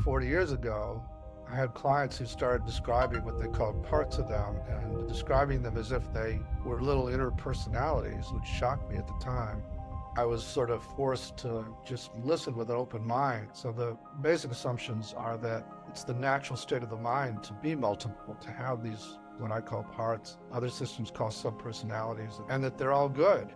40 years ago, I had clients who started describing what they called parts of them and describing them as if they were little inner personalities, which shocked me at the time. I was sort of forced to just listen with an open mind. So the basic assumptions are that it's the natural state of the mind to be multiple, to have these, what I call parts, other systems call subpersonalities, and that they're all good.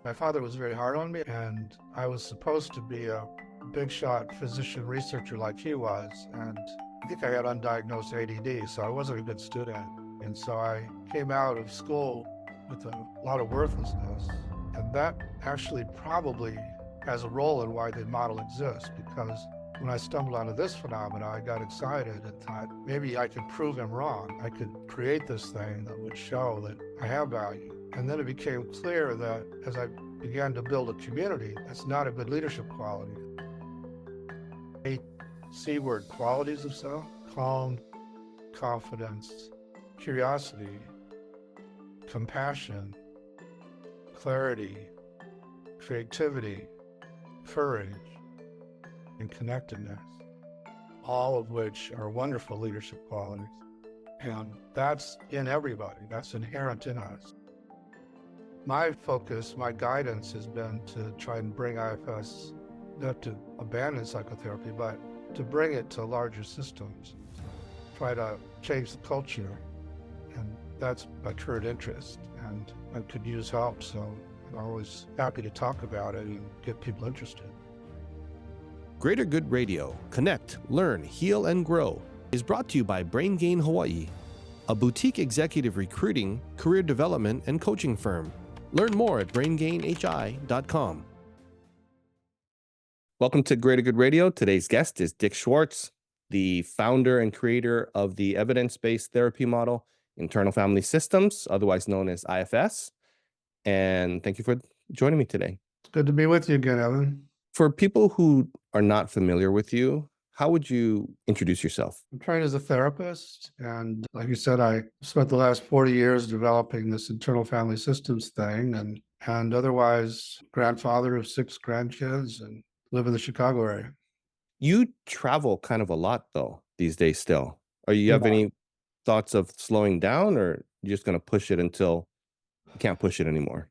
My father was very hard on me, and I was supposed to be a big shot physician researcher like he was, and I think I had undiagnosed ADD, so I wasn't a good student. And so I came out of school with a lot of worthlessness, and that actually probably has a role in why the model exists, because when I stumbled onto this phenomena, I got excited and thought maybe I could prove him wrong. I could create this thing that would show that I have value. And then it became clear that as I began to build a community, that's not a good leadership quality. 8 C-word qualities of self: calm, confidence, curiosity, compassion, clarity, creativity, courage, and connectedness, all of which are wonderful leadership qualities. And that's in everybody, that's inherent in us. My focus, my guidance has been to try and bring IFS, not to abandon psychotherapy, but to bring it to larger systems, to try to change the culture. And that's my current interest, and I could use help, so I'm always happy to talk about it and get people interested. Greater Good Radio, connect, learn, heal, and grow, is brought to you by Brain Gain Hawaii, a boutique executive recruiting, career development, and coaching firm. Learn more at braingainhi.com. Welcome to Greater Good Radio. Today's guest is Dick Schwartz, the founder and creator of the evidence-based therapy model, Internal Family Systems, otherwise known as IFS. And thank you for joining me today. It's good to be with you again, Evan. For people who are not familiar with you, how would you introduce yourself? I'm trained as a therapist, and like you said, I spent the last 40 years developing this internal family systems thing, and otherwise grandfather of 6 grandkids and live in the Chicago area. You travel kind of a lot, though, these days still. Are you Yeah. have any thoughts of slowing down, or you're just going to push it until you can't push it anymore?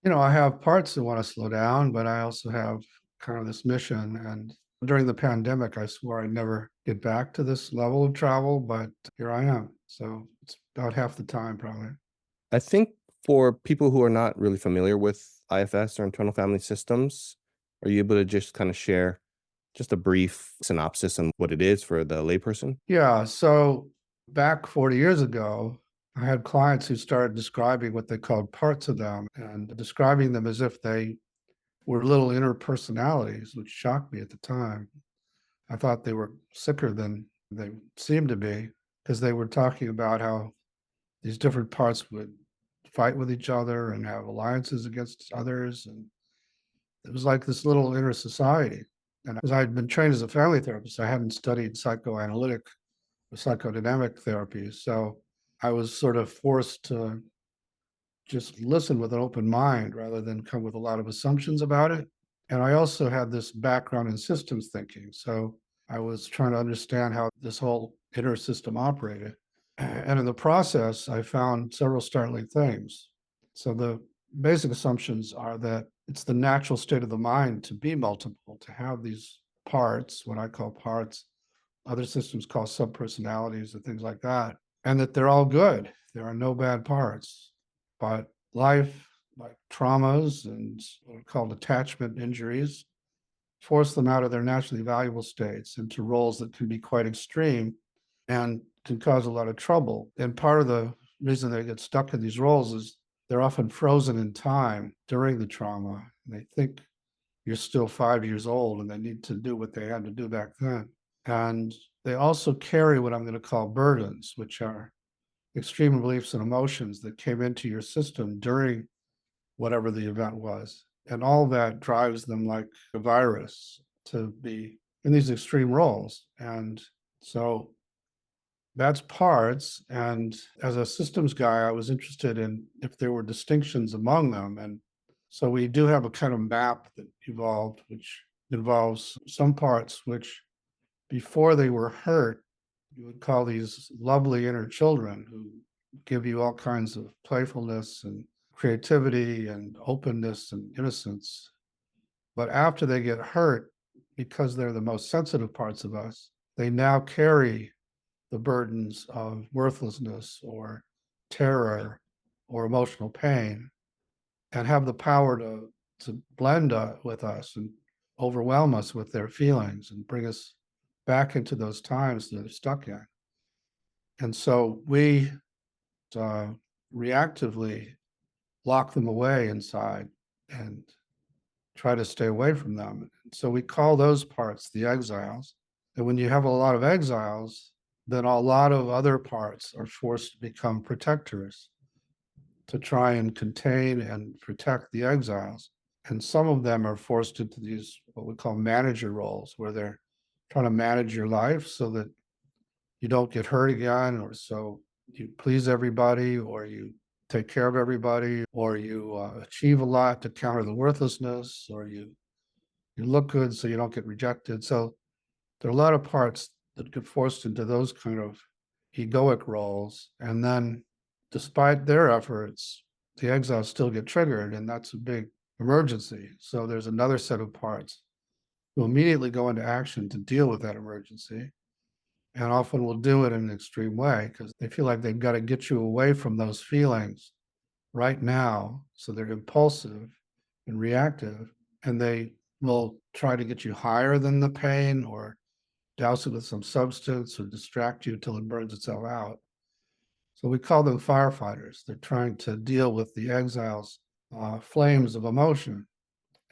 I have parts that want to slow down, but I also have kind of this mission. And during the pandemic, I swore I'd never get back to this level of travel, but here I am. So it's about half the time, probably. I think for people who are not really familiar with IFS or internal family systems, are you able to just kind of share just a brief synopsis on what it is for the layperson? Yeah. So back 40 years ago, I had clients who started describing what they called parts of them and describing them as if they were little inner personalities, which shocked me at the time. I thought they were sicker than they seemed to be, because they were talking about how these different parts would fight with each other and have alliances against others. And it was like this little inner society. And as I had been trained as a family therapist, I hadn't studied psychoanalytic or psychodynamic therapy. So I was sort of forced to just listen with an open mind rather than come with a lot of assumptions about it. And I also had this background in systems thinking. So I was trying to understand how this whole inner system operated. And in the process, I found several startling things. So the basic assumptions are that it's the natural state of the mind to be multiple, to have these parts, what I call parts, other systems call subpersonalities and things like that, and that they're all good. There are no bad parts. But life, like traumas and what are called attachment injuries, force them out of their naturally valuable states into roles that can be quite extreme and can cause a lot of trouble. And part of the reason they get stuck in these roles is they're often frozen in time during the trauma. And they think you're still 5 years old and they need to do what they had to do back then. And they also carry what I'm going to call burdens, which are extreme beliefs and emotions that came into your system during whatever the event was. And all that drives them like a virus to be in these extreme roles. And so that's parts. And as a systems guy, I was interested in if there were distinctions among them. And so we do have a kind of map that evolved, which involves some parts which before they were hurt, you would call these lovely inner children who give you all kinds of playfulness and creativity and openness and innocence. But after they get hurt, because they're the most sensitive parts of us, they now carry the burdens of worthlessness or terror or emotional pain and have the power to blend with us and overwhelm us with their feelings and bring us back into those times that they're stuck in. And so we uh, reactively lock them away inside and try to stay away from them. So we call those parts the exiles. And when you have a lot of exiles, then a lot of other parts are forced to become protectors to try and contain and protect the exiles. And some of them are forced into these, what we call manager roles, where they're trying to manage your life so that you don't get hurt again, or so you please everybody, or you take care of everybody, or you achieve a lot to counter the worthlessness, or you look good so you don't get rejected. So there are a lot of parts that get forced into those kind of egoic roles. And then despite their efforts, the exiles still get triggered, and that's a big emergency. So there's another set of parts who immediately go into action to deal with that emergency, and often will do it in an extreme way because they feel like they've got to get you away from those feelings right now. So they're impulsive and reactive, and they will try to get you higher than the pain or douse it with some substance or distract you till it burns itself out. So we call them firefighters. They're trying to deal with the exiles' flames of emotion.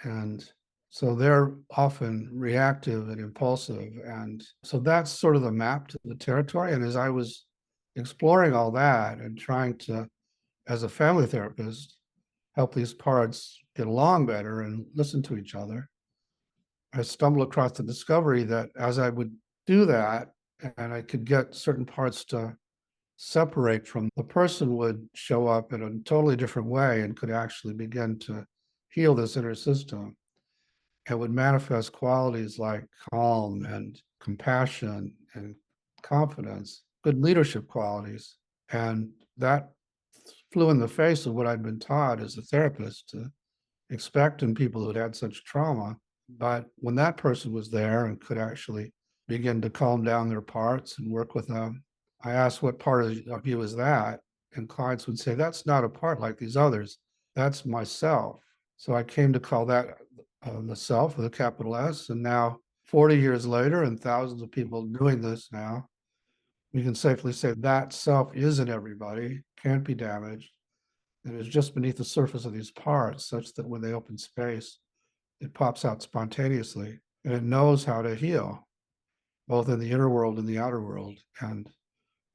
And so they're often reactive and impulsive. And so that's sort of the map to the territory. And as I was exploring all that and trying to, as a family therapist, help these parts get along better and listen to each other, I stumbled across the discovery that as I would do that, and I could get certain parts to separate from the person would show up in a totally different way and could actually begin to heal this inner system. It would manifest qualities like calm and compassion and confidence, good leadership qualities. And that flew in the face of what I'd been taught as a therapist to expect in people who'd had such trauma. But when that person was there and could actually begin to calm down their parts and work with them, I asked, what part of you is that? And clients would say, that's not a part like these others. That's myself. So I came to call that the self with a capital S. And now, 40 years later, and thousands of people doing this now, we can safely say that self is in everybody, can't be damaged, and is just beneath the surface of these parts, such that when they open space, it pops out spontaneously, and it knows how to heal, both in the inner world and the outer world. And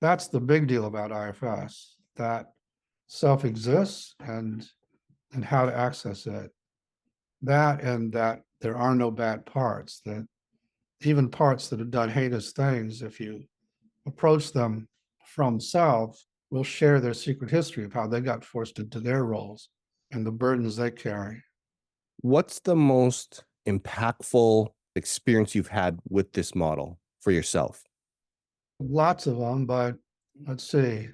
that's the big deal about IFS, that self exists and how to access it. That and that there are no bad parts, that even parts that have done heinous things, if you approach them from self, will share their secret history of how they got forced into their roles and the burdens they carry. What's the most impactful experience you've had with this model for yourself? Lots of them, but let's see.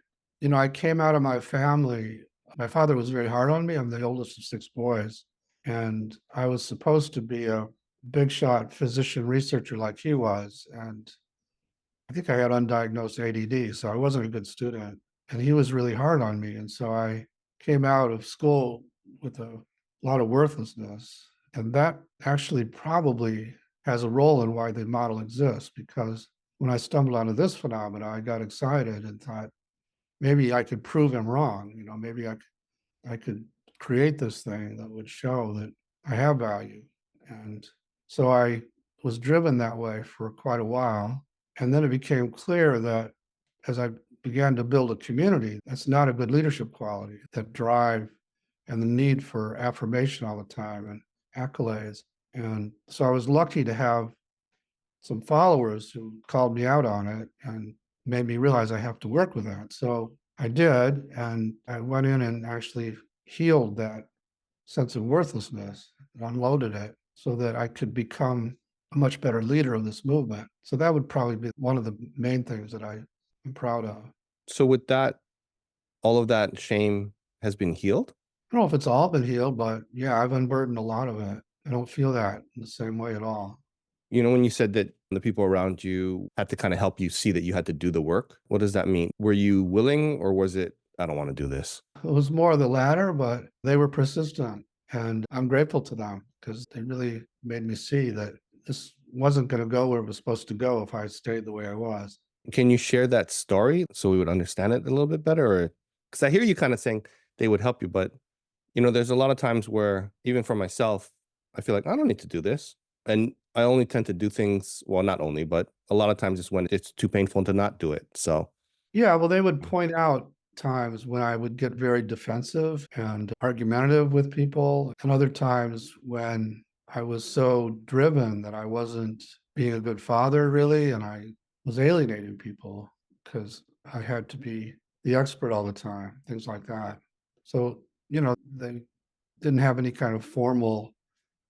I came out of my family. My father was very hard on me. I'm the oldest of six boys. And I was supposed to be a big shot physician researcher like he was. And I think I had undiagnosed ADD, so I wasn't a good student. And he was really hard on me. And so I came out of school with a lot of worthlessness. And that actually probably has a role in why the model exists, because when I stumbled onto this phenomena, I got excited and thought maybe I could prove him wrong. Maybe I could create this thing that would show that I have value. And so I was driven that way for quite a while. And then it became clear that as I began to build a community, that's not a good leadership quality, that drive and the need for affirmation all the time and accolades. And so I was lucky to have some followers who called me out on it and made me realize I have to work with that. So I did, and I went in and actually healed that sense of worthlessness and unloaded it so that I could become a much better leader of this movement. So that would probably be one of the main things that I am proud of. So with that, all of that shame has been healed? I don't know if it's all been healed, but yeah, I've unburdened a lot of it. I don't feel that in the same way at all. You know, when you said that the people around you had to kind of help you see that you had to do the work, what does that mean? Were you willing or was it, I don't want to do this? It was more of the latter, but they were persistent. And I'm grateful to them because they really made me see that this wasn't going to go where it was supposed to go if I stayed the way I was. Can you share that story so we would understand it a little bit better? Or because I hear you kind of saying they would help you, but you know, there's a lot of times where even for myself, I feel like I don't need to do this. And I only tend to do things, well, not only, but a lot of times it's when it's too painful to not do it. So, Yeah, well, they would point out times when I would get very defensive and argumentative with people, and other times when I was so driven that I wasn't being a good father, really, and I was alienating people because I had to be the expert all the time, things like that. So, they didn't have any kind of formal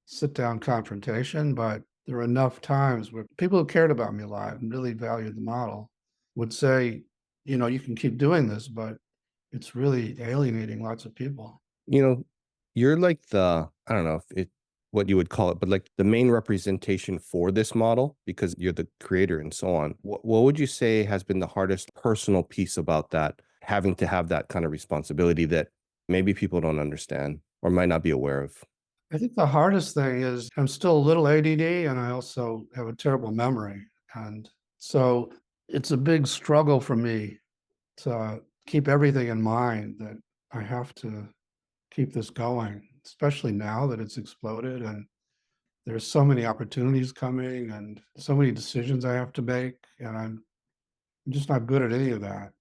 sit down confrontation, but there were enough times where people who cared about me a lot and really valued the model would say, you can keep doing this, but it's really alienating lots of people. you know, you're like the, I don't know if it, what you would call it, but like the main representation for this model because you're the creator and so on. What would you say has been the hardest personal piece about that, having to have that kind of responsibility that maybe people don't understand or might not be aware of? I think the hardest thing is I'm still a little ADD and I also have a terrible memory. And so it's a big struggle for me to keep everything in mind that I have to keep this going, especially now that it's exploded and there's so many opportunities coming and so many decisions I have to make, and I'm just not good at any of that.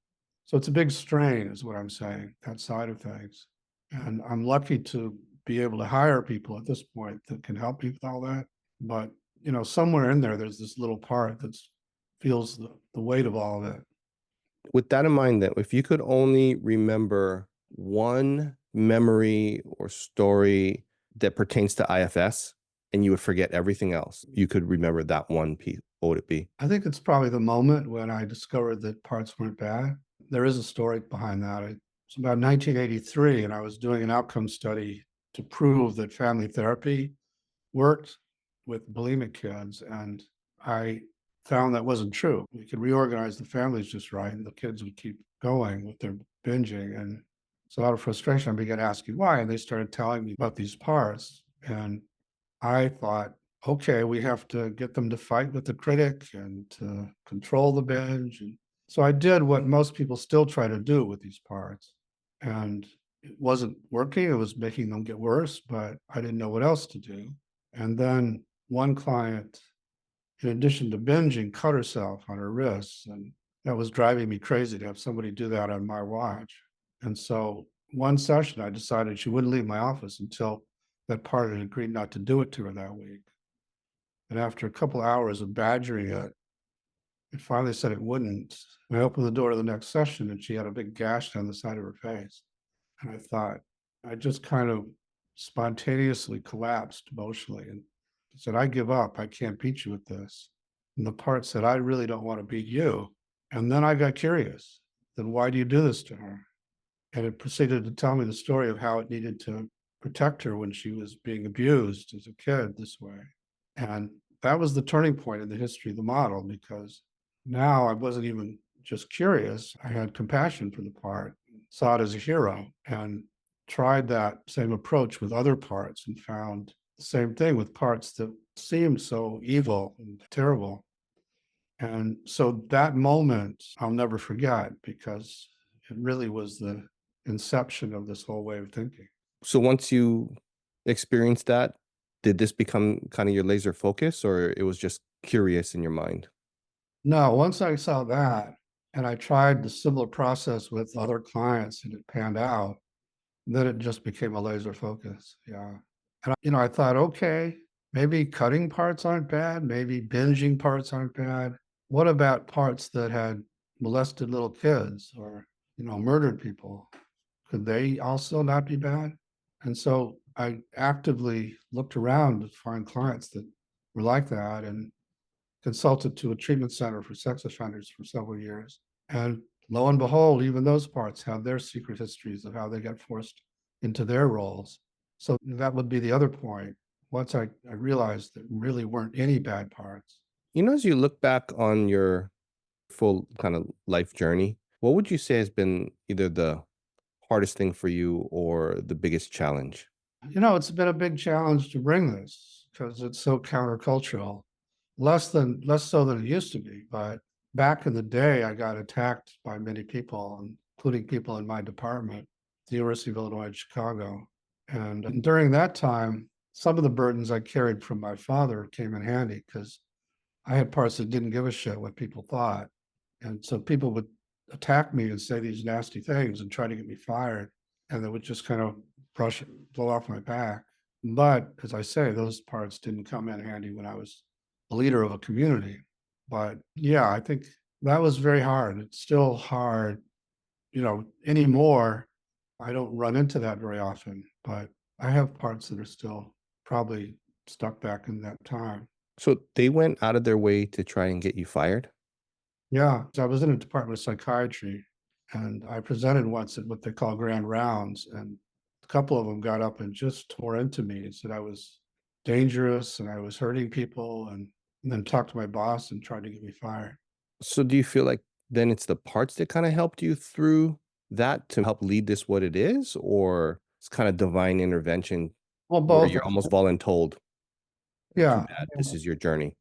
So it's a big strain, is what I'm saying, that side of things. And I'm lucky to be able to hire people at this point that can help me with all that. But, somewhere in there, there's this little part that feels the weight of all of it. With that in mind, that if you could only remember one memory or story that pertains to IFS and you would forget everything else, you could remember that one piece. What would it be? I think it's probably the moment when I discovered that parts weren't bad. There is a story behind that. It's about 1983, and I was doing an outcome study to prove that family therapy worked with bulimic kids. And I found that wasn't true. We could reorganize the families just right, and the kids would keep going with their binging. And so out of frustration, I began asking why. And they started telling me about these parts. And I thought, okay, we have to get them to fight with the critic and to control the binge. And so I did what most people still try to do with these parts. And it wasn't working. It was making them get worse, but I didn't know what else to do. And then one client, in addition to binging, cut herself on her wrists. And that was driving me crazy to have somebody do that on my watch. And so one session, I decided she wouldn't leave my office until that part had agreed not to do it to her that week. And after a couple hours of badgering it finally said it wouldn't. I opened the door to the next session and she had a big gash down the side of her face. And I thought, I just kind of spontaneously collapsed emotionally and said, I give up. I can't beat you with this. And the part said, I really don't want to beat you. And then I got curious. Then why do you do this to her? And it proceeded to tell me the story of how it needed to protect her when she was being abused as a kid this way. And that was the turning point in the history of the model because now I wasn't even just curious. I had compassion for the part, saw it as a hero, and tried that same approach with other parts and found the same thing with parts that seemed so evil and terrible. And so that moment I'll never forget because it really was the inception of this whole way of thinking. So once you experienced that, did this become kind of your laser focus or it was just curious in your mind? No, once I saw that and I tried the similar process with other clients and it panned out, then it just became a laser focus. Yeah. And I thought, okay, maybe cutting parts aren't bad, maybe binging parts aren't bad. What about parts that had molested little kids or, murdered people? Could they also not be bad? And so I actively looked around to find clients that were like that, and consulted to a treatment center for sex offenders for several years. And lo and behold, even those parts have their secret histories of how they got forced into their roles. So that would be the other point. Once I realized there really weren't any bad parts. As you look back on your full kind of life journey, what would you say has been either the hardest thing for you or the biggest challenge? It's been a big challenge to bring this because it's so countercultural. Less so than it used to be, but back in the day, I got attacked by many people, including people in my department, the University of Illinois at Chicago. And during that time, some of the burdens I carried from my father came in handy because I had parts that didn't give a shit what people thought. And so people would attack me and say these nasty things and try to get me fired. And they would just kind of blow off my back. But as I say, those parts didn't come in handy when I was a leader of a community. But yeah, I think that was very hard. It's still hard, anymore. I don't run into that very often, but I have parts that are still probably stuck back in that time. So they went out of their way to try and get you fired? Yeah, so I was in a department of psychiatry, and I presented once at what they call grand rounds, and a couple of them got up and just tore into me and said I was dangerous and I was hurting people, and then talked to my boss and tried to get me fired. So do you feel like then it's the parts that kind of helped you through that to help lead this what it is, or it's kind of divine intervention Well, where both. you're almost voluntold, too Yeah, bad, this is your journey?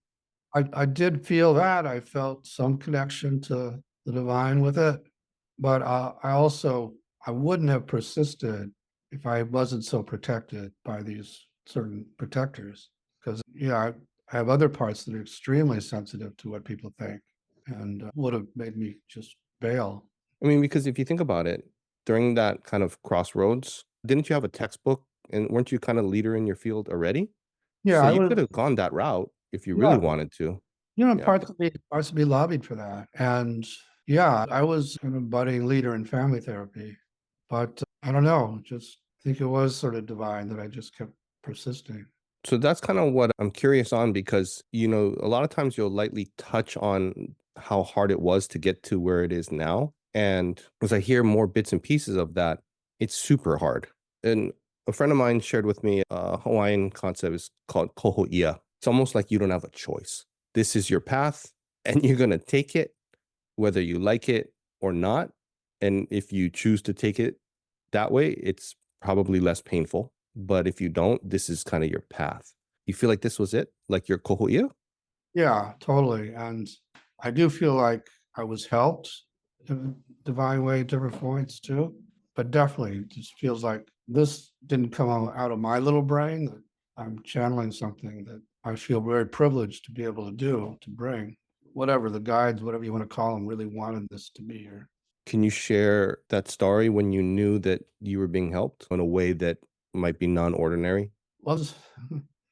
I did feel that. I felt some connection to the divine with it, but I wouldn't have persisted if I wasn't so protected by these certain protectors. Because yeah, I have other parts that are extremely sensitive to what people think, and would have made me just bail. I mean, because if you think about it, during that kind of crossroads, didn't you have a textbook and weren't you kind of leader in your field already? Yeah, So I you would could have. have gone that route if you really Yeah, wanted to. Yeah. parts of me lobbied for that, and yeah, I was kind of budding leader in family therapy, but I don't know, just think it was sort of divine that I just kept persisting. So that's kind of what I'm curious on because, a lot of times you'll lightly touch on how hard it was to get to where it is now. And as I hear more bits and pieces of that, it's super hard. And a friend of mine shared with me a Hawaiian concept is called koho'ia. It's almost like you don't have a choice. This is your path and you're going to take it, whether you like it or not. And if you choose to take it that way, it's probably less painful. But if you don't, this is kind of your path. You feel like this was it? Like your koho'ia? Yeah, totally, and I do feel like I was helped in a divine way at different points too, but definitely it just feels like this didn't come out of my little brain, that I'm channeling something that I feel very privileged to be able to do, to bring. Whatever the guides, whatever you want to call them, really wanted this to be here. Can you share that story when you knew that you were being helped in a way that might be non-ordinary? Well, this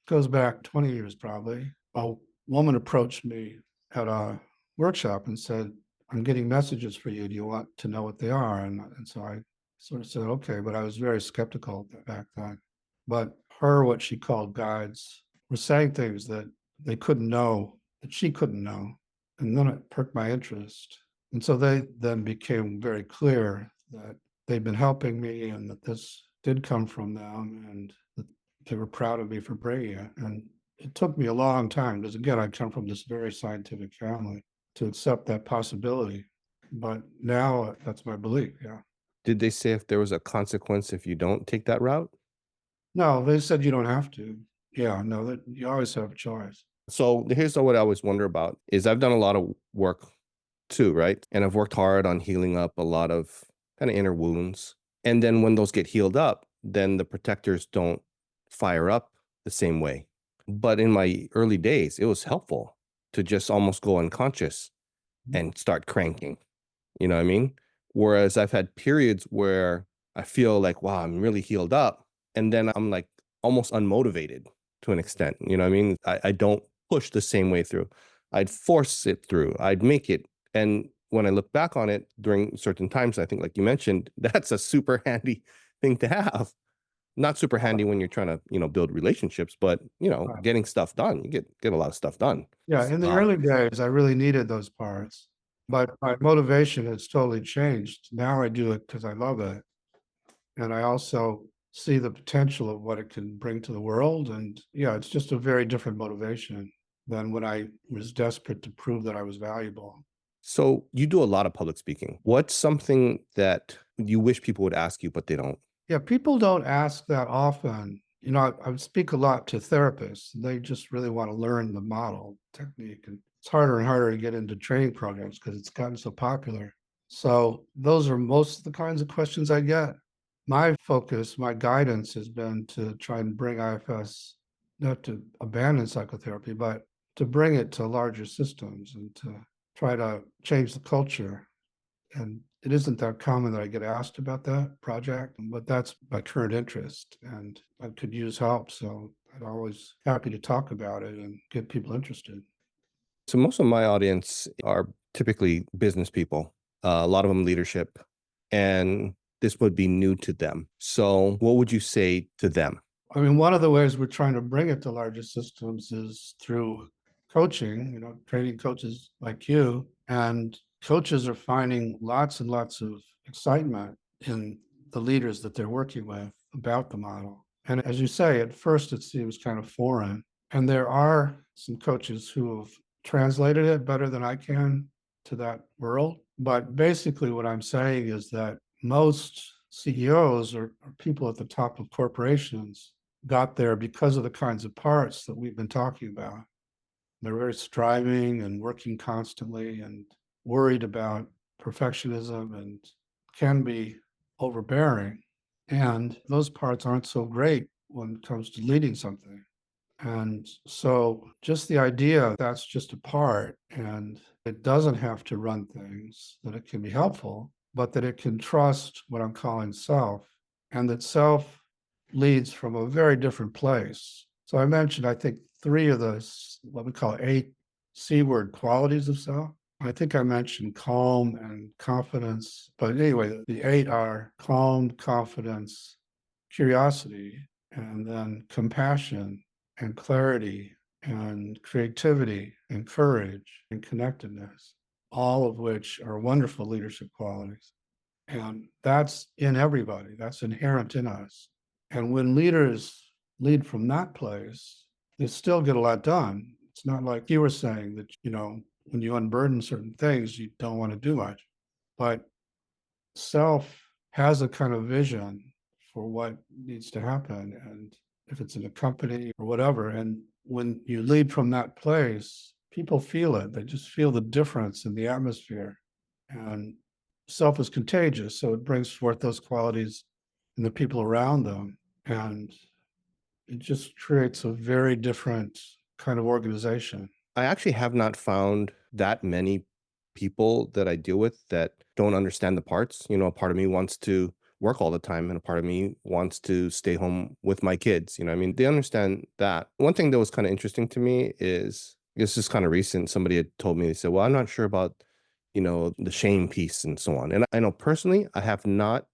goes back 20 years probably. A woman approached me at a workshop and said, I'm getting messages for you. Do you want to know what they are? And so I sort of said, okay, but I was very skeptical back then. But what she called guides, were saying things that they couldn't know, that she couldn't know. And then it perked my interest. And so they then became very clear that they'd been helping me and that this did come from them and that they were proud of me for bringing it. And it took me a long time because, again, I come from this very scientific family to accept that possibility. But now that's my belief. Yeah. Did they say if there was a consequence if you don't take that route? No, they said you don't have to. Yeah, no, that you always have a choice. So here's what I always wonder about is I've done a lot of work too, right? And I've worked hard on healing up a lot of kind of inner wounds. And then when those get healed up, then the protectors don't fire up the same way. But in my early days, it was helpful to just almost go unconscious and start cranking. You know what I mean? Whereas I've had periods where I feel like, wow, I'm really healed up. And then I'm like almost unmotivated to an extent. You know what I mean? I don't push the same way through. I'd force it through. I'd make it. And when I look back on it during certain times, I think, like you mentioned, that's a super handy thing to have. Not super handy when you're trying to, build relationships, but, Right. getting stuff done. You get a lot of stuff done. Yeah, in the Uh, early days, I really needed those parts, but my motivation has totally changed. Now I do it because I love it, and I also see the potential of what it can bring to the world, and yeah, it's just a very different motivation than when I was desperate to prove that I was valuable. so you do a lot of public speaking. What's something that you wish people would ask you, but they don't? Yeah, people don't ask that often. I speak a lot to therapists. They just really want to learn the model technique. And it's harder and harder to get into training programs because it's gotten so popular. So those are most of the kinds of questions I get. My focus, my guidance has been to try and bring IFS, not to abandon psychotherapy, but to bring it to larger systems and to try to change the culture. And it isn't that common that I get asked about that project, but that's my current interest and I could use help. So I'm always happy to talk about it and get people interested. So most of my audience are typically business people, a lot of them leadership, and this would be new to them. So what would you say to them? I mean, one of the ways we're trying to bring it to larger systems is through coaching, training coaches like you. And coaches are finding lots and lots of excitement in the leaders that they're working with about the model. And as you say, at first it seems kind of foreign. And there are some coaches who have translated it better than I can to that world. But basically, what I'm saying is that most CEOs or people at the top of corporations got there because of the kinds of parts that we've been talking about. They're very striving and working constantly and worried about perfectionism and can be overbearing. And those parts aren't so great when it comes to leading something. And so just the idea that's just a part and it doesn't have to run things, that it can be helpful, but that it can trust what I'm calling self, and that self leads from a very different place. So I mentioned, I think, three of the what we call eight C word qualities of self. I think I mentioned calm and confidence, but anyway, the eight are calm, confidence, curiosity, and then compassion and clarity and creativity and courage and connectedness, all of which are wonderful leadership qualities. And that's in everybody, that's inherent in us. And when leaders lead from that place, they still get a lot done. It's not like you were saying that, when you unburden certain things, you don't want to do much. But self has a kind of vision for what needs to happen. And if it's in a company or whatever, and when you lead from that place, people feel it. They just feel the difference in the atmosphere. And self is contagious. So it brings forth those qualities in the people around them. And it just creates a very different kind of organization. I actually have not found that many people that I deal with that don't understand the parts. A part of me wants to work all the time and a part of me wants to stay home with my kids. They understand that. One thing that was kind of interesting to me is, this is kind of recent. Somebody had told me, they said, well, I'm not sure about, the shame piece and so on. And I know personally, I have not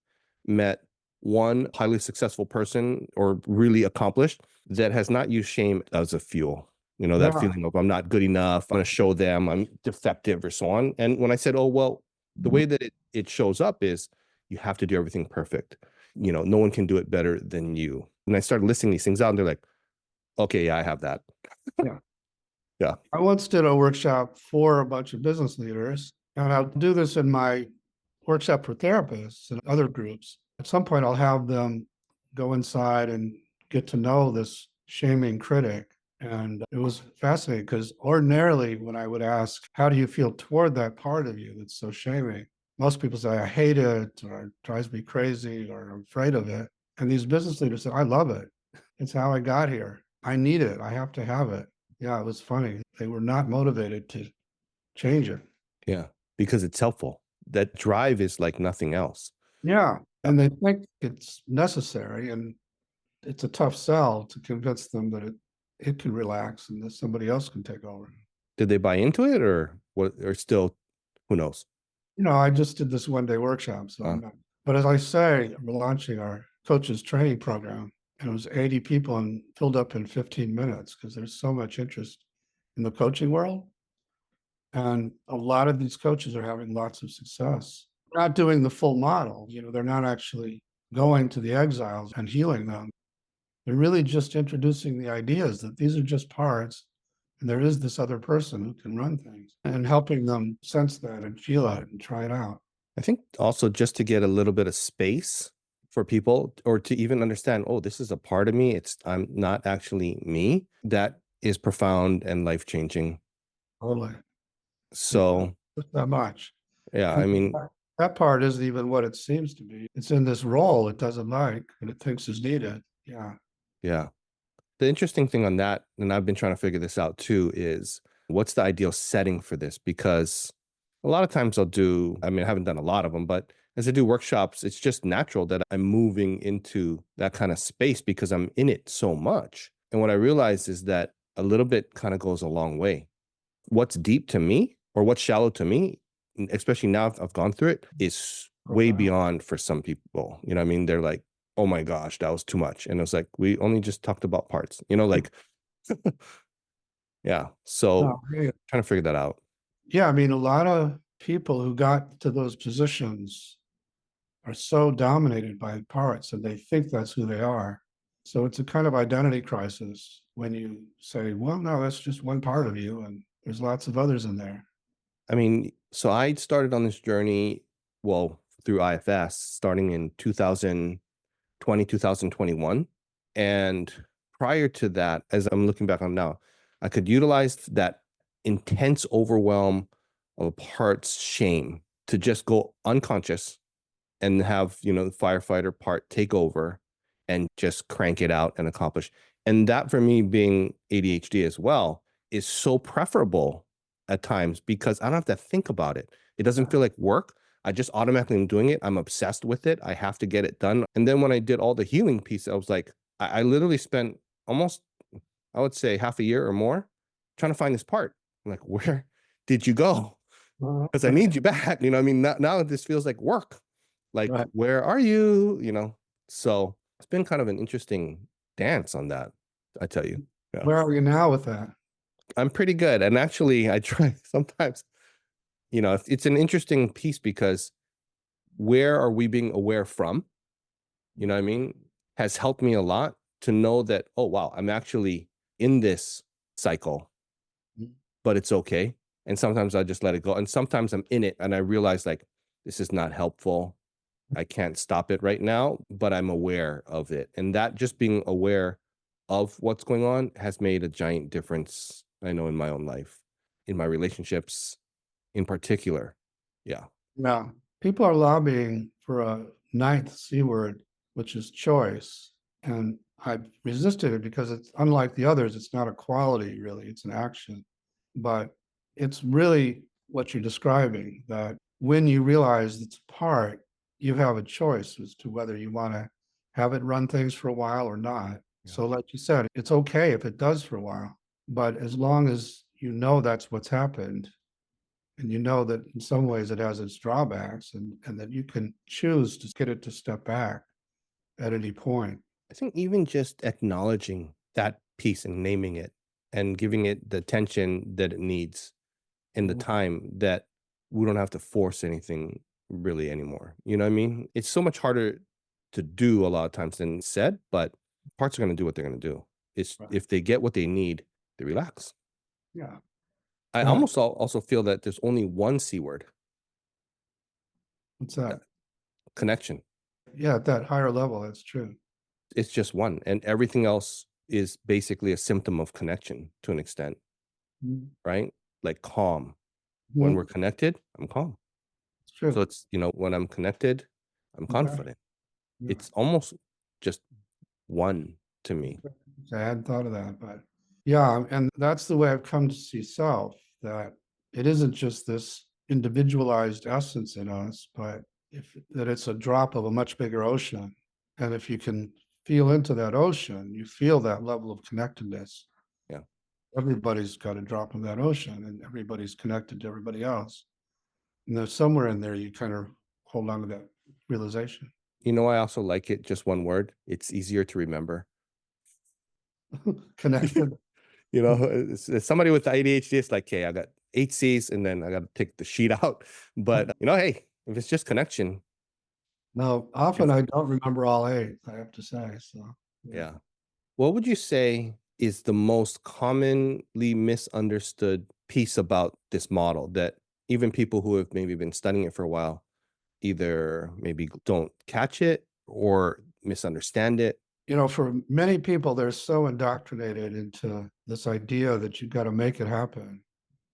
met one highly successful person or really accomplished that has not used shame as a fuel. That Yeah. feeling of I'm not good enough, I'm going to show them I'm defective or so on. And when I said, oh, well, the way that it shows up is you have to do everything perfect. No one can do it better than you. And I started listing these things out and they're like, okay, yeah, I have that. Yeah. Yeah. I once did a workshop for a bunch of business leaders, and I'll do this in my workshop for therapists and other groups. At some point, I'll have them go inside and get to know this shaming critic. And it was fascinating because ordinarily, when I would ask, how do you feel toward that part of you that's so shaming? Most people say, I hate it, or it drives me crazy, or I'm afraid of it. And these business leaders say, I love it. It's how I got here. I need it. I have to have it. Yeah, it was funny. They were not motivated to change it. Yeah. Because it's helpful. That drive is like nothing else. Yeah, and they think it's necessary, and it's a tough sell to convince them that it can relax and that somebody else can take over. Did they buy into it or what? Or still, who knows? I just did this one-day workshop, so Uh, I'm not. But as I say, we're launching our coaches training program, and it was 80 people and filled up in 15 minutes because there's so much interest in the coaching world. And a lot of these coaches are having lots of success. They're not doing the full model, they're not actually going to the exiles and healing them. They're really just introducing the ideas that these are just parts, and there is this other person who can run things, and helping them sense that and feel it and try it out. I think also just to get a little bit of space for people, or to even understand, oh, this is a part of me. I'm not actually me. That is profound and life-changing. Totally. So Just that much. yeah, And I mean, that part isn't even what it seems to be. It's in this role it doesn't like and it thinks is needed. Yeah. yeah. The interesting thing on that, and I've been trying to figure this out too, is what's the ideal setting for this? Because a lot of times I haven't done a lot of them, but as I do workshops, it's just natural that I'm moving into that kind of space because I'm in it so much. And what I realize is that a little bit kind of goes a long way. What's deep to me or what's shallow to me, especially now I've gone through it, is way beyond for some people. You know what I mean? They're like, oh my gosh, that was too much. And it was like, we only just talked about parts, like, yeah. So Yeah. trying to figure that out. Yeah. I mean, a lot of people who got to those positions are so dominated by parts and they think that's who they are. So it's a kind of identity crisis when you say, well, no, that's just one part of you, and there's lots of others in there. I mean, so I started on this journey, well, through IFS starting in 2020, 2021. And prior to that, as I'm looking back on now, I could utilize that intense overwhelm of a part's shame to just go unconscious and have, the firefighter part take over and just crank it out and accomplish. And that, for me, being ADHD as well, is so preferable at times because I don't have to think about it. It doesn't feel like work. I just automatically am doing it. I'm obsessed with it. I have to get it done. And then when I did all the healing piece, I was like, I literally spent almost, I would say, half a year or more trying to find this part. I'm like, where did you go? Because I need you back. I mean, now this feels like work. Like, Right. where are you? So it's been kind of an interesting dance on that, I tell you. Yeah. Where are you now with that? I'm pretty good. And actually, I try sometimes, it's an interesting piece because where are we being aware from? You know what I mean? Has helped me a lot to know that, oh, wow, I'm actually in this cycle, but it's okay. And sometimes I just let it go. And sometimes I'm in it and I realize, like, this is not helpful. I can't stop it right now, but I'm aware of it. And that, just being aware of what's going on, has made a giant difference, I know, in my own life, in my relationships in particular. Yeah. Yeah. People are lobbying for a ninth C word, which is choice. And I've resisted it because it's unlike the others. It's not a quality, really, it's an action. But it's really what you're describing, that when you realize it's a part, you have a choice as to whether you want to have it run things for a while or not. So, like you said, it's okay if it does for a while, but as long as you know that's what's happened, and you know that in some ways it has its drawbacks, and that you can choose to get it to step back at any point. I think even just acknowledging that piece and naming it and giving it the attention that it needs and the time, that we don't have to force anything really anymore. You know what I mean? It's so much harder to do a lot of times than said, but parts are going to do what they're going to do. It's Right. if they get what they need, they relax. Yeah. I Right. almost also feel that there's only one C word: What's that? connection. Yeah, at that higher level, that's true. It's just one, and everything else is basically a symptom of connection to an extent, Mhm. right? Like calm. When we're connected, I'm calm. It's true. So it's, when I'm connected, I'm Okay. confident. Yeah. It's almost just one to me. I hadn't thought of that, but yeah, and that's the way I've come to see self, that it isn't just this individualized essence in us, but that it's a drop of a much bigger ocean. And if you can feel into that ocean, you feel that level of connectedness. Yeah. Everybody's got a drop of that ocean, and everybody's connected to everybody else. And there's somewhere in there you kind of hold on to that realization. I also like it. Just one word. It's easier to remember. Connected. It's somebody with ADHD. It's like, okay, I got 8 C's and then I got to take the sheet out. But, hey, if it's just connection, No, often it's, I don't remember all eight, I have to say. So, yeah. yeah. What would you say is the most commonly misunderstood piece about this model that even people who have maybe been studying it for a while either maybe don't catch it or misunderstand it? For many people, they're so indoctrinated into this idea that you've got to make it happen.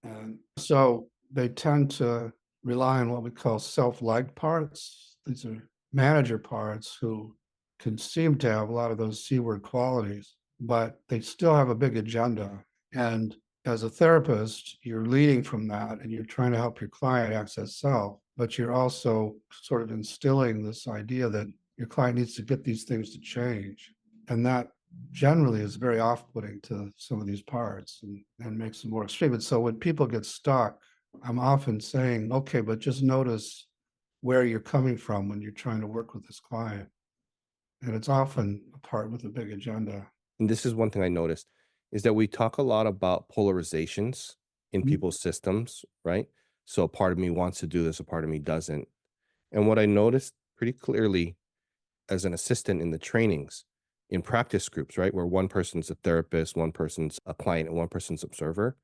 And so they tend to rely on what we call self-like parts. These are manager parts who can seem to have a lot of those C-word qualities, but they still have a big agenda. And as a therapist, you're leading from that and you're trying to help your client access self, but you're also sort of instilling this idea that your client needs to get these things to change. And that generally is very off-putting to some of these parts and makes them more extreme. And so when people get stuck, I'm often saying, okay, but just notice where you're coming from when you're trying to work with this client. And it's often a part with a big agenda. And this is one thing I noticed is that we talk a lot about polarizations in Mhm. people's systems, right? So a part of me wants to do this, a part of me doesn't. And what I noticed pretty clearly as an assistant in the trainings in practice groups, right, where one person's a therapist, one person's a client, and one person's observer,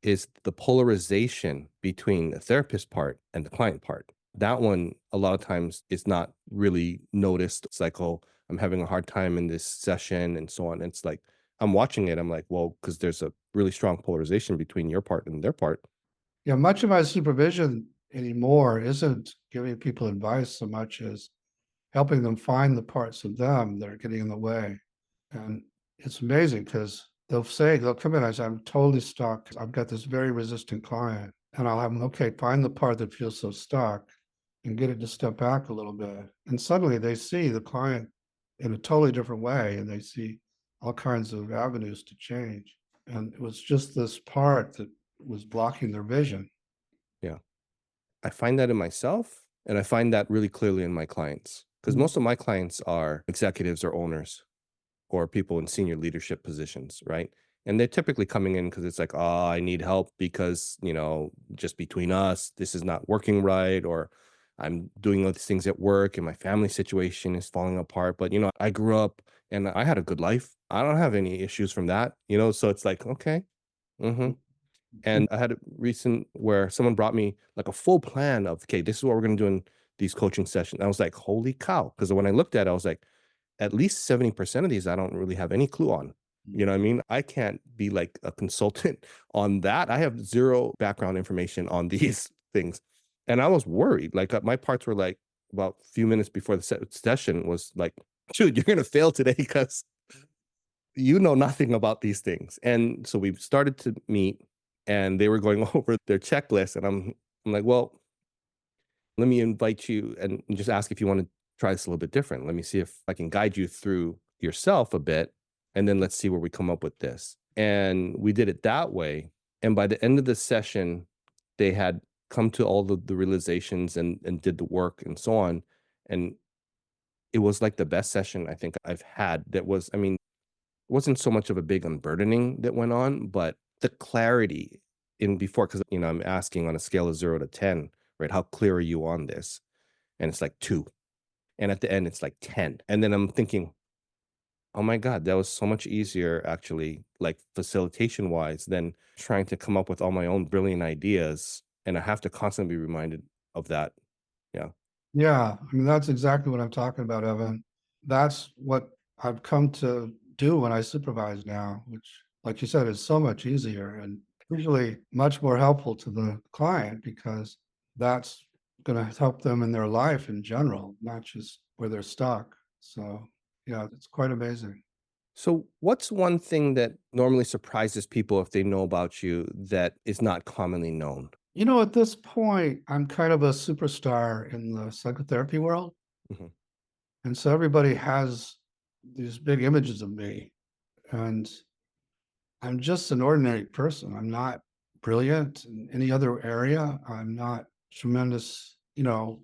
is the polarization between the therapist part and the client part. That one, a lot of times, is not really noticed. It's like, oh, I'm having a hard time in this session and so on. It's like, I'm watching it. I'm like, well, because there's a really strong polarization between your part and their part. Yeah, much of my supervision anymore isn't giving people advice so much as helping them find the parts of them that are getting in the way. And it's amazing because they'll come in and say, I'm totally stuck. I've got this very resistant client. And I'll have them, okay, find the part that feels so stuck and get it to step back a little bit. And suddenly they see the client in a totally different way and they see all kinds of avenues to change. And it was just this part that was blocking their vision. Yeah. I find that in myself and I find that really clearly in my clients because Mm. most of my clients are executives or owners or people in senior leadership positions, right? And they're typically coming in because it's like, oh, I need help because, just between us, this is not working right. Or I'm doing all these things at work and my family situation is falling apart. But, I grew up and I had a good life. I don't have any issues from that, so it's like, okay. hmm And I had a recent where someone brought me like a full plan of, okay, this is what we're going to do in these coaching sessions. I was like, holy cow. Because when I looked at it, I was like, at least 70% of these I don't really have any clue on. You know what I mean? I can't be like a consultant on that. I have zero background information on these things. And I was worried. Like my parts were like about a few minutes before the session was like, dude, you're going to fail today because you know nothing about these things. And so we started to meet and they were going over their checklist. And I'm like, well, let me invite you and just ask if you want to try this a little bit different. Let me see if I can guide you through yourself a bit. And then let's see where we come up with this. And we did it that way. And by the end of the session, they had come to all the realizations and did the work and so on. And it was like the best session I think I've had that was, I mean, it wasn't so much of a big unburdening that went on, but the clarity in before, because, I'm asking on a scale of 0 to 10, right? How clear are you on this? And it's like 2. And at the end, it's like 10. And then I'm thinking, oh my God, that was so much easier, actually, like facilitation wise, than trying to come up with all my own brilliant ideas. And I have to constantly be reminded of that. Yeah. Yeah, I mean, that's exactly what I'm talking about, Evan. That's what I've come to do when I supervise now, which, like you said, is so much easier and usually much more helpful to the client because that's going to help them in their life in general, not just where they're stuck. So, yeah, it's quite amazing. So, what's one thing that normally surprises people if they know about you that is not commonly known? At this point, I'm kind of a superstar in the psychotherapy world. Mhm. And so everybody has these big images of me. And I'm just an ordinary person. I'm not brilliant in any other area. I'm not tremendous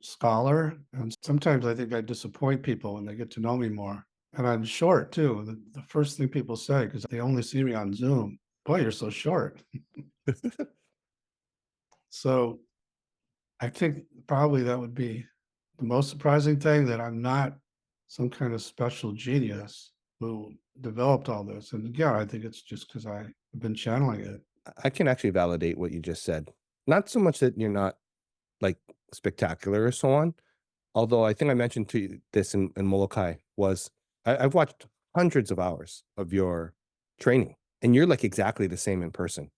scholar. And sometimes I think I disappoint people when they get to know me more. And I'm short too. The first thing people say, because they only see me on Zoom, boy, you're so short. So I think probably that would be the most surprising thing, that I'm not some kind of special genius who developed all this. And yeah, I think it's just because I've been channeling it. I can actually validate what you just said. Not so much that you're not like spectacular or so on. Although I think I mentioned to you this in Molokai was I've watched hundreds of hours of your training, and you're like exactly the same in person.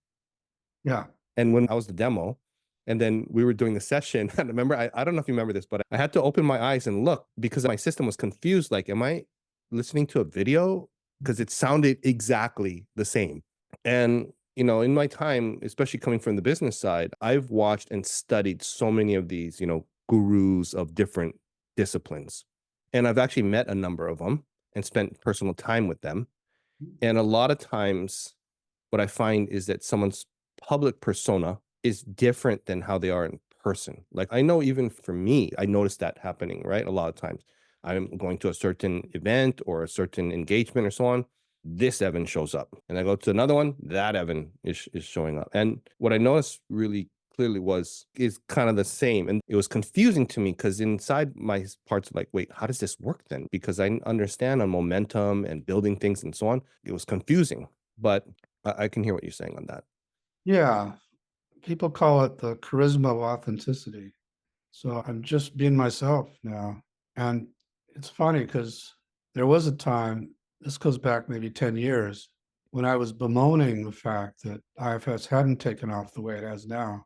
Yeah. And when I was the demo, and then we were doing the session, I remember, I don't know if you remember this, but I had to open my eyes and look because my system was confused. Like, am I listening to a video? Because it sounded exactly the same. And, in my time, especially coming from the business side, I've watched and studied so many of these, gurus of different disciplines. And I've actually met a number of them and spent personal time with them. And a lot of times, what I find is that someone's public persona is different than how they are in person. Like I know even for me, I noticed that happening, right? A lot of times I'm going to a certain event or a certain engagement or so on. This Evan shows up. And I go to another one, that Evan is showing up. And what I noticed really clearly is kind of the same. And it was confusing to me because inside my parts like, wait, how does this work then? Because I understand on momentum and building things and so on. It was confusing. But I can hear what you're saying on that. Yeah. People call it the charisma of authenticity. So I'm just being myself now. And it's funny because there was a time, this goes back maybe 10 years, when I was bemoaning the fact that IFS hadn't taken off the way it has now.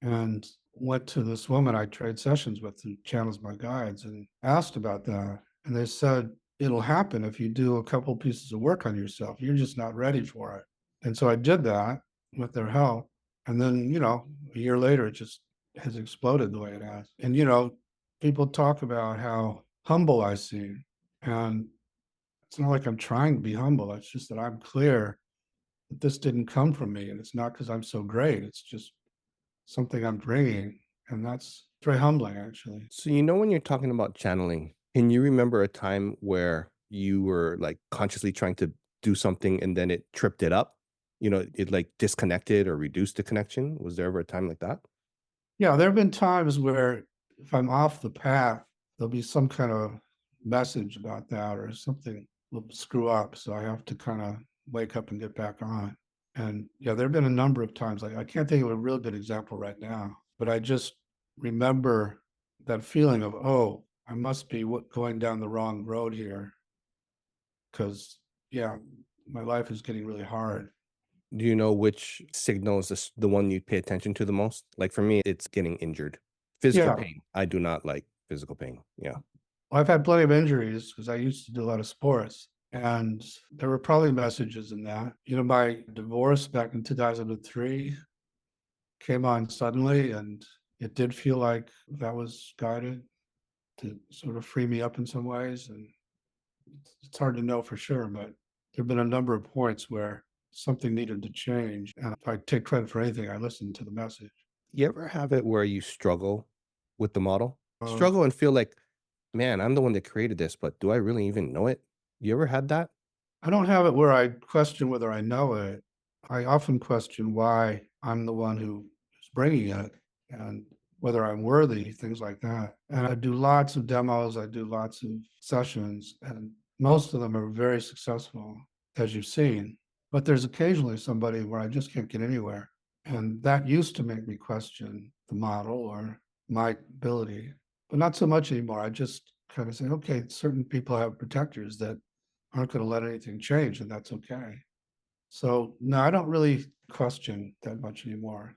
And went to this woman I trade sessions with who channels my guides and asked about that. And they said, it'll happen if you do a couple pieces of work on yourself. You're just not ready for it. And so I did that with their help. And then, a year later, it just has exploded the way it has. And, people talk about how humble I seem. And it's not like I'm trying to be humble. It's just that I'm clear that this didn't come from me. And it's not because I'm so great. It's just something I'm bringing. And that's very humbling, actually. So, when you're talking about channeling, can you remember a time where you were like consciously trying to do something and then it tripped it up? It like disconnected or reduced the connection. Was there ever a time like that? Yeah, there have been times where if I'm off the path, there'll be some kind of message about that or something will screw up. So I have to kind of wake up and get back on. And yeah, there have been a number of times. Like I can't think of a real good example right now, but I just remember that feeling of, oh, I must be going down the wrong road here because, yeah, my life is getting really hard. Do you know which signal is the one you pay attention to the most? Like for me, it's getting injured. Physical Yeah, pain. I do not like physical pain. Yeah. well, I've had plenty of injuries because I used to do a lot of sports. And there were probably messages in that. My divorce back in 2003 came on suddenly, and it did feel like that was guided to sort of free me up in some ways. And it's hard to know for sure, but there have been a number of points where something needed to change. And if I take credit for anything, I listened to the message. You ever have it where you struggle with the model? Uh, Struggle and feel like, man, I'm the one that created this, but do I really even know it? You ever had that? I don't have it where I question whether I know it. I often question why I'm the one who is bringing it and whether I'm worthy, things like that. And I do lots of demos, I do lots of sessions, and most of them are very successful, as you've seen. But there's occasionally somebody where I just can't get anywhere. And that used to make me question the model or my ability, but not so much anymore. I just kind of say, okay, certain people have protectors that aren't going to let anything change, and that's okay. So no, I don't really question that much anymore.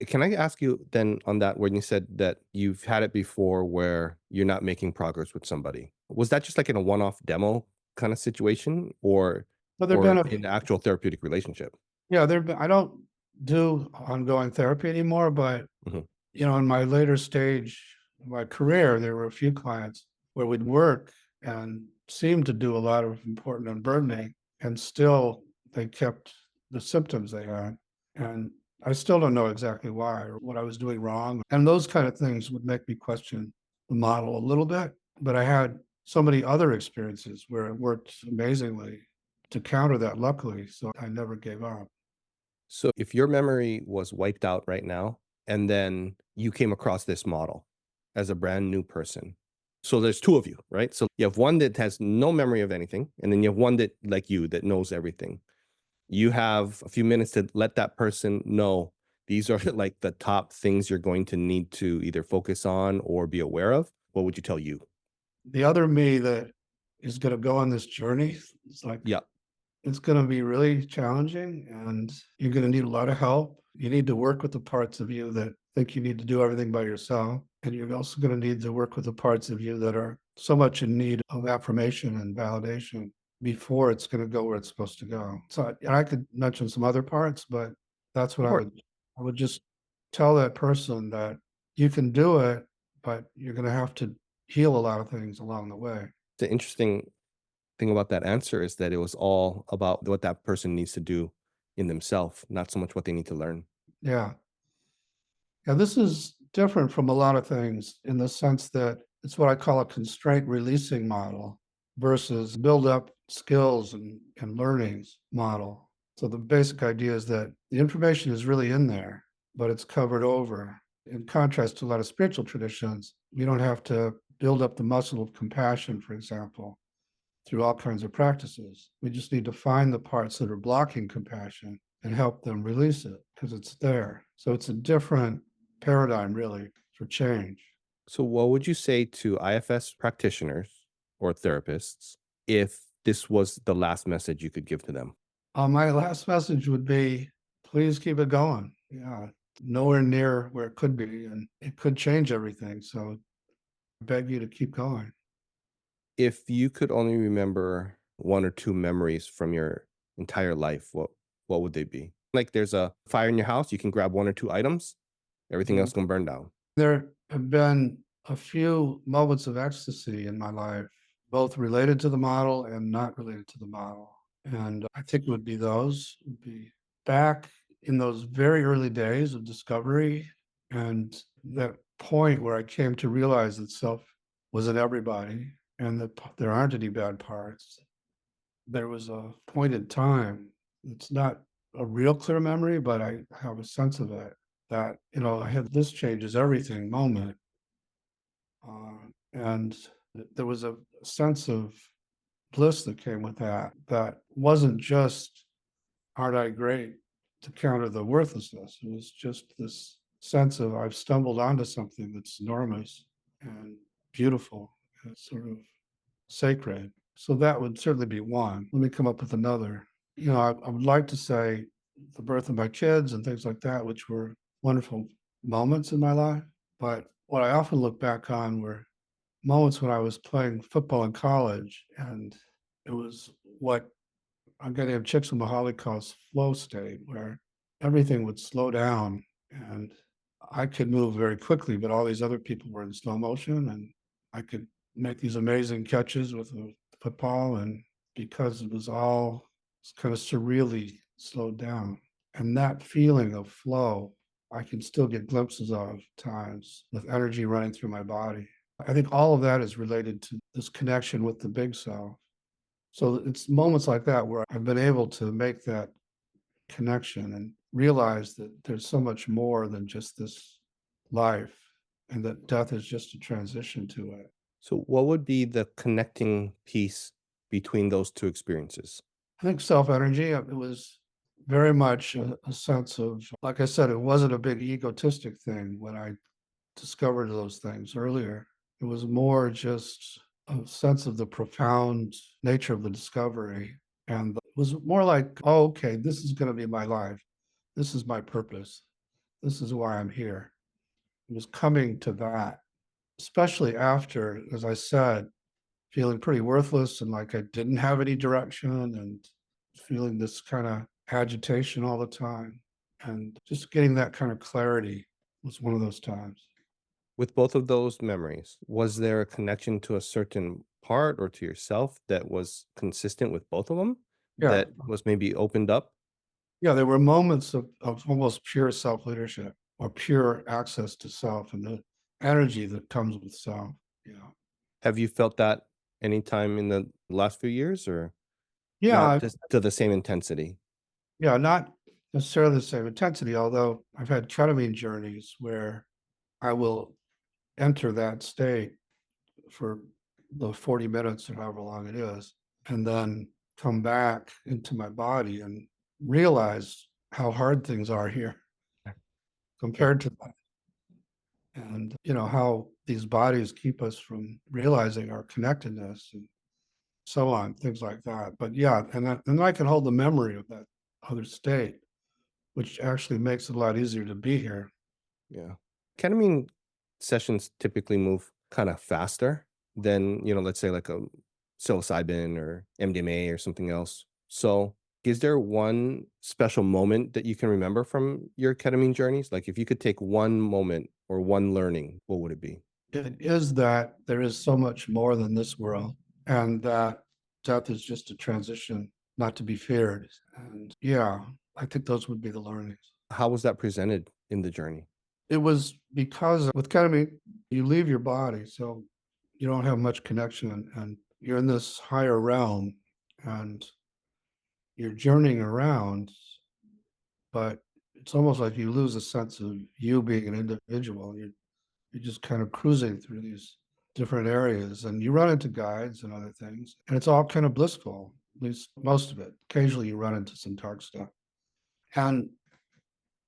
Can I ask you then on that when you said that you've had it before where you're not making progress with somebody? Was that just like in a one-off demo kind of situation or But there've or been in actual therapeutic relationship? I don't do ongoing therapy anymore, but Mhm. in my later stage of my career, there were a few clients where we'd work and seemed to do a lot of important unburdening, and still they kept the symptoms they had. And I still don't know exactly why or what I was doing wrong. And those kind of things would make me question the model a little bit. But I had so many other experiences where it worked amazingly to counter that, luckily. So I never gave up. So if your memory was wiped out right now, and then you came across this model as a brand new person. So there's two of you, right? So you have one that has no memory of anything, and then you have one that, like you, that knows everything. You have a few minutes to let that person know these are like the top things you're going to need to either focus on or be aware of. What would you tell you? The other me that is going to go on this journey, it's like, Yeah. it's going to be really challenging and you're going to need a lot of help. You need to work with the parts of you that think you need to do everything by yourself. And you're also going to need to work with the parts of you that are so much in need of affirmation and validation before it's going to go where it's supposed to go. So I could mention some other parts, but that's what Of course. I would just tell that person that you can do it, but you're going to have to heal a lot of things along the way. The interesting thing about that answer is that it was all about what that person needs to do in themselves, not so much what they need to learn. Yeah. Yeah, this is different from a lot of things in the sense that it's what I call a constraint releasing model versus build up skills and learnings model. So the basic idea is that the information is really in there, but it's covered over. In contrast to a lot of spiritual traditions, we don't have to build up the muscle of compassion, for example, through all kinds of practices. We just need to find the parts that are blocking compassion and help them release it because it's there. So it's a different paradigm, really, for change. So, what would you say to IFS practitioners or therapists if this was the last message you could give to them? My last message would be please keep it going. Yeah, nowhere near where it could be, and it could change everything. So I beg you to keep going. If you could only remember one or two memories from your entire life, what would they be? Like there's a fire in your house, you can grab one or two items, everything Mhm. else can burn down. There have been a few moments of ecstasy in my life, both related to the model and not related to the model. And I think it would be those, would be back in those very early days of discovery and that point where I came to realize that self was in everybody and that there aren't any bad parts. There was a point in time, it's not a real clear memory, but I have a sense of it that, I had this changes everything moment. And there was a sense of bliss that came with that, that wasn't just, aren't I great to counter the worthlessness? It was just this sense of, I've stumbled onto something that's enormous and beautiful and sort of sacred. So that would certainly be one. Let me come up with another. I would like to say the birth of my kids and things like that, which were wonderful moments in my life. But what I often look back on were moments when I was playing football in college, and it was what I'm going to have Csikszentmihalyi calls flow state, where everything would slow down and I could move very quickly, but all these other people were in slow motion, and I could make these amazing catches with the football, and because it was all kind of surreally slowed down, and that feeling of flow, I can still get glimpses of times with energy running through my body. I think all of that is related to this connection with the big self. So it's moments like that where I've been able to make that connection and realize that there's so much more than just this life and that death is just a transition to it. So, what would be the connecting piece between those two experiences? I think self energy, it was very much a sense of, like I said, it wasn't a big egotistic thing when I discovered those things earlier. It was more just a sense of the profound nature of the discovery. And it was more like, oh, okay, this is going to be my life. This is my purpose. This is why I'm here. It was coming to that, especially after, as I said, feeling pretty worthless and like I didn't have any direction and feeling this kind of agitation all the time. And just getting that kind of clarity was one of those times. With both of those memories, was there a connection to a certain part or to yourself that was consistent with both of them Yeah, that was maybe opened up? Yeah, there were moments of almost pure self-leadership or pure access to self and the energy that comes with self. Yeah. Have you felt that anytime in the last few years or not Yeah, just to the same intensity? yeah, not necessarily the same intensity, although I've had ketamine journeys where I will enter that state for the 40 minutes or however long it is, and then come back into my body and realize how hard things are here compared to that. And how these bodies keep us from realizing our connectedness and so on, things like that. But yeah, and I can hold the memory of that other state, which actually makes it a lot easier to be here. Yeah. Ketamine sessions typically move kind of faster than, let's say like a psilocybin or MDMA or something else. So, is there one special moment that you can remember from your ketamine journeys? Like if you could take one moment or one learning, what would it be? It is that there is so much more than this world, and that death is just a transition, not to be feared. And yeah, I think those would be the learnings. How was that presented in the journey? It was because with ketamine, you leave your body, so you don't have much connection, and you're in this higher realm, and you're journeying around, but it's almost like you lose a sense of you being an individual. You're just kind of cruising through these different areas, and you run into guides and other things, and it's all kind of blissful, at least most of it. Occasionally, you run into some dark stuff, and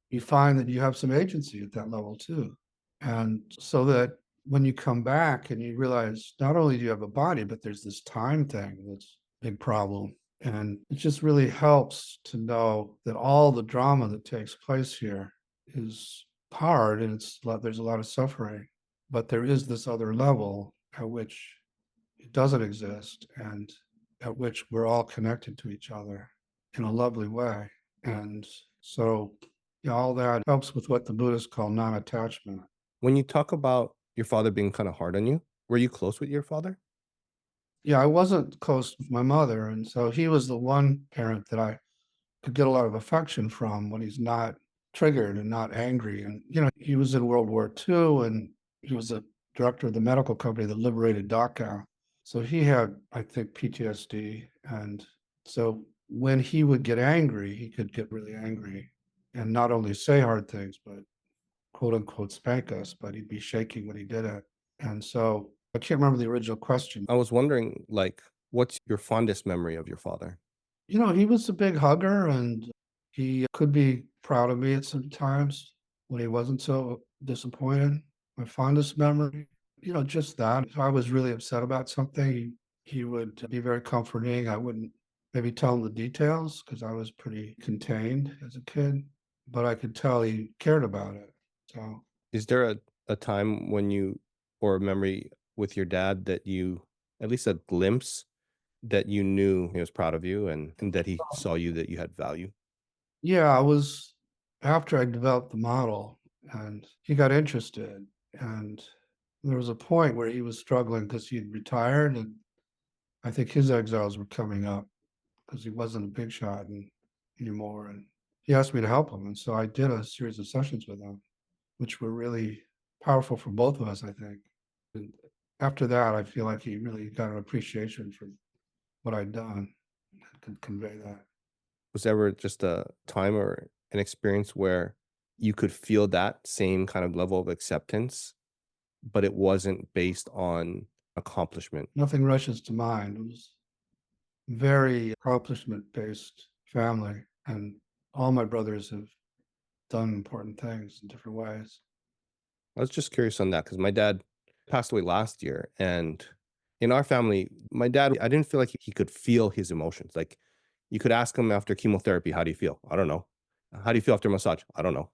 you find that you have some agency at that level too. And so that when you come back and you realize not only do you have a body, but there's this time thing that's a big problem. And it just really helps to know that all the drama that takes place here is hard and there's a lot of suffering. But there is this other level at which it doesn't exist and at which we're all connected to each other in a lovely way. And so all that helps with what the Buddhists call non-attachment. When you talk about your father being kind of hard on you, were you close with your father? Yeah, I wasn't close with my mother, and so he was the one parent that I could get a lot of affection from when he's not triggered and not angry. And he was in World War II, and he was a director of the medical company that liberated Dachau. So he had, I think, PTSD, and so when he would get angry, he could get really angry, and not only say hard things, but quote unquote spank us, but he'd be shaking when he did it. And so I can't remember the original question. I was wondering, like, what's your fondest memory of your father? He was a big hugger, and he could be proud of me at some times when he wasn't so disappointed. My fondest memory, just that. If I was really upset about something, he would be very comforting. I wouldn't maybe tell him the details because I was pretty contained as a kid, but I could tell he cared about it. So Is there a time when you or a memory with your dad that you at least a glimpse that you knew he was proud of you and that he saw you that you had value? yeah, I was after I developed the model and he got interested. And there was a point where he was struggling because he'd retired. And I think his exiles were coming up because he wasn't a big shot anymore. And he asked me to help him. And so I did a series of sessions with him, which were really powerful for both of us, I think. And after that, I feel like he really got an appreciation for what I'd done and could convey that. Was there ever just a time or an experience where you could feel that same kind of level of acceptance, but it wasn't based on accomplishment? Nothing rushes to mind. It was very accomplishment-based family, and all my brothers have done important things in different ways. I was just curious on that because my dad passed away last year. And in our family, my dad, I didn't feel like he could feel his emotions. Like you could ask him after chemotherapy, how do you feel? I don't know. How do you feel after massage? I don't know.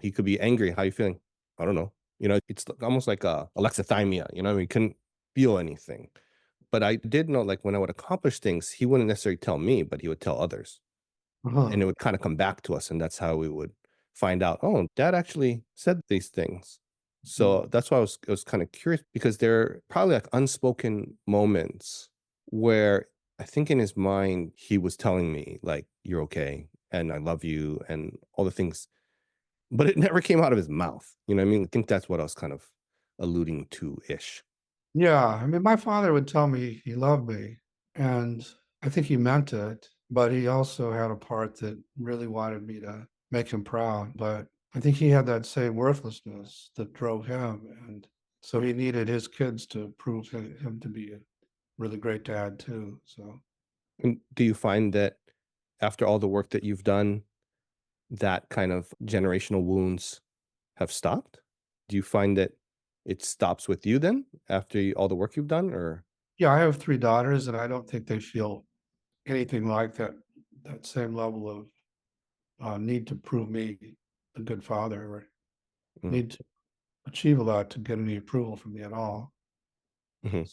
He could be angry. How you feeling? I don't know. It's almost like alexithymia. He couldn't feel anything. But I did know, like when I would accomplish things, he wouldn't necessarily tell me, but he would tell others Uh-huh. and it would kind of come back to us, and that's how we would find out, oh, dad actually said these things. Mm. So that's why I was kind of curious because there are probably like unspoken moments where I think in his mind he was telling me like, you're okay, and I love you and all the things, but it never came out of his mouth. You know what I mean? I think that's what I was kind of alluding to ish. Yeah, I mean, my father would tell me he loved me, and I think he meant it, but he also had a part that really wanted me to make him proud. But I think he had that same worthlessness that drove him, and so he needed his kids to prove him to be a really great dad too. So And do you find that after all the work that you've done, that kind of generational wounds have stopped? Do you find that it stops with you then after all the work you've done, or? yeah, I have 3 daughters, and I don't think they feel anything like that same level of need to prove me a good father or Mm, need to achieve a lot to get any approval from me at all. mhm.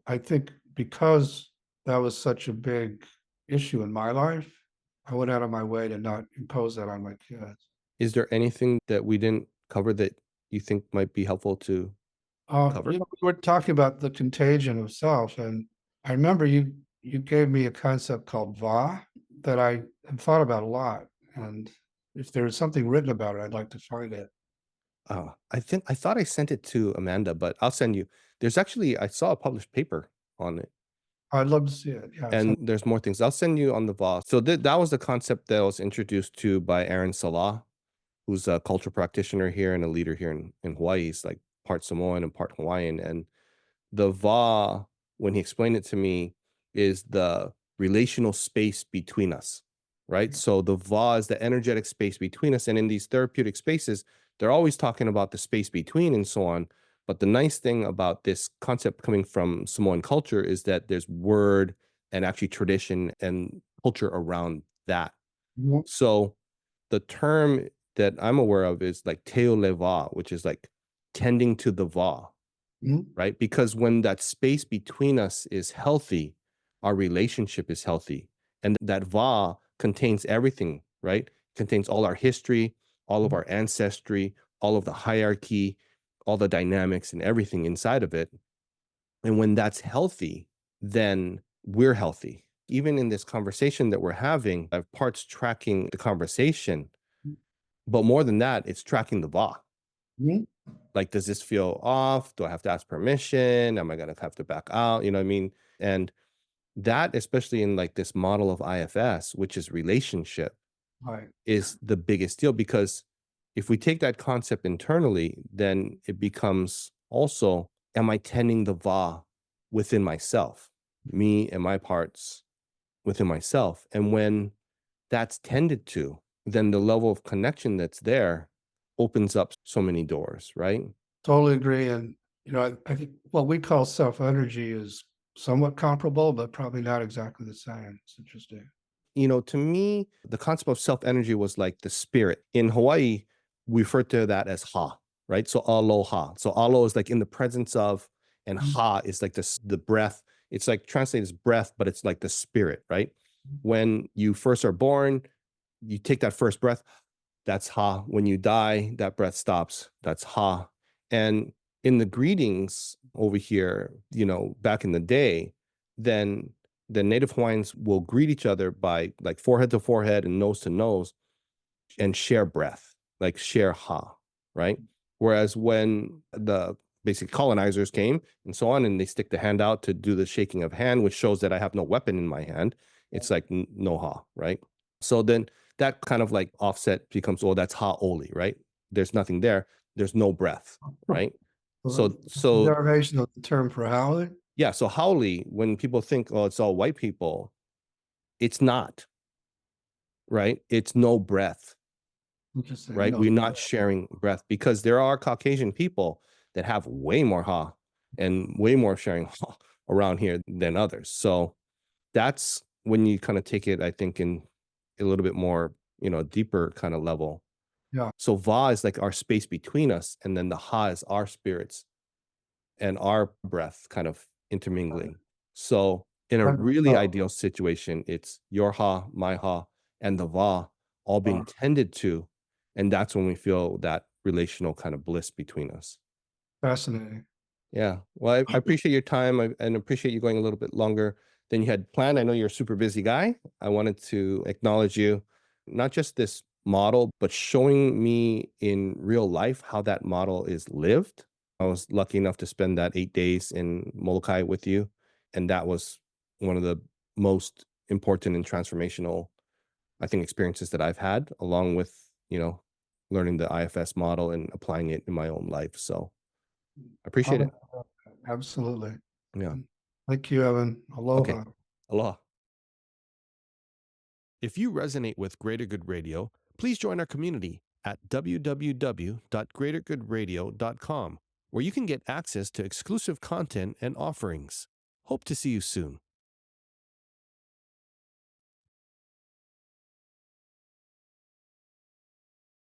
I think because that was such a big issue in my life, I went out of my way to not impose that on my kids. Is there anything that we didn't cover that you think might be helpful to cover? We were talking about the contagion of self, and I remember you gave me a concept called va that I have thought about a lot. And if there is something written about it, I'd like to find it. I thought I sent it to Amanda, but I'll send you. There's actually I saw a published paper on it, I'd love to see it. Yeah. and there's more things. I'll send you on the VOS. So that was the concept that I was introduced to by Aaron Salah, who's a culture practitioner here and a leader here in Hawaii. He's like part Samoan and part Hawaiian. And the va, when he explained it to me, is the relational space between us, right? So the va is the energetic space between us. And in these therapeutic spaces, they're always talking about the space between and so on. But the nice thing about this concept coming from Samoan culture is that there's word and actually tradition and culture around that. Mhm, So the term that I'm aware of is like teo leva, which is like tending to the va, mhm, right? Because when that space between us is healthy, our relationship is healthy. And that va contains everything, right? Contains all our history, all of mhm, our ancestry, all of the hierarchy, all the dynamics and everything inside of it. And when that's healthy, then we're healthy. Even in this conversation that we're having, I have parts tracking the conversation, but more than that, it's tracking the va. mhm, Like, does this feel off? Do I have to ask permission? Am I gonna have to back out? You know what I mean? And that, especially in like this model of IFS, which is relationship, right. is the biggest deal because if we take that concept internally, then it becomes also, am I tending the va within myself, me and my parts within myself? And when that's tended to, then the level of connection that's there opens up so many doors, right? Totally agree. And, I think what we call self energy is somewhat comparable, but probably not exactly the same. It's interesting. To me, the concept of self energy was like the spirit. In Hawaii, we refer to that as ha, right? So aloha. So alo is like in the presence of, and Mhm, ha is like the breath. It's like translated as breath, but it's like the spirit, right? When you first are born, you take that first breath, that's ha. When you die, that breath stops, that's ha. And in the greetings over here, back in the day, then the native Hawaiians will greet each other by like forehead to forehead and nose to nose and share breath, like share ha, right? Whereas when the basic colonizers came and so on, and they stick the hand out to do the shaking of hand, which shows that I have no weapon in my hand, it's like no ha, right? So then that kind of like offset becomes, oh, that's ha oli, right? There's nothing there. There's no breath, right? So that's the So derivation of the term for howling. yeah, so haoli, when people think, oh, it's all white people, it's not, right? It's no breath, Interesting. right? No. We're not sharing breath because there are Caucasian people that have way more ha and way more sharing ha around here than others. So that's when you kind of take it, I think, in a little bit more, deeper kind of level. Yeah. So va is like our space between us, and then the ha is our spirits and our breath kind of intermingling. So in a really Oh, ideal situation, it's your ha, my ha, and the va all being wow, tended to. And that's when we feel that relational kind of bliss between us. fascinating. Yeah. Well, I appreciate your time and appreciate you going a little bit longer than you had planned. I know you're a super busy guy. I wanted to acknowledge you. not just this model, but showing me in real life how that model is lived. I was lucky enough to spend that 8 days in Molokai with you. And that was one of the most important and transformational, I think, experiences that I've had, along with, learning the IFS model and applying it in my own life. So I appreciate I'll- it. Absolutely. Yeah. Thank you, Evan. Okay. Aloha. Aloha. If you resonate with Greater Good Radio, please join our community at www.greatergoodradio.com, where you can get access to exclusive content and offerings. Hope to see you soon.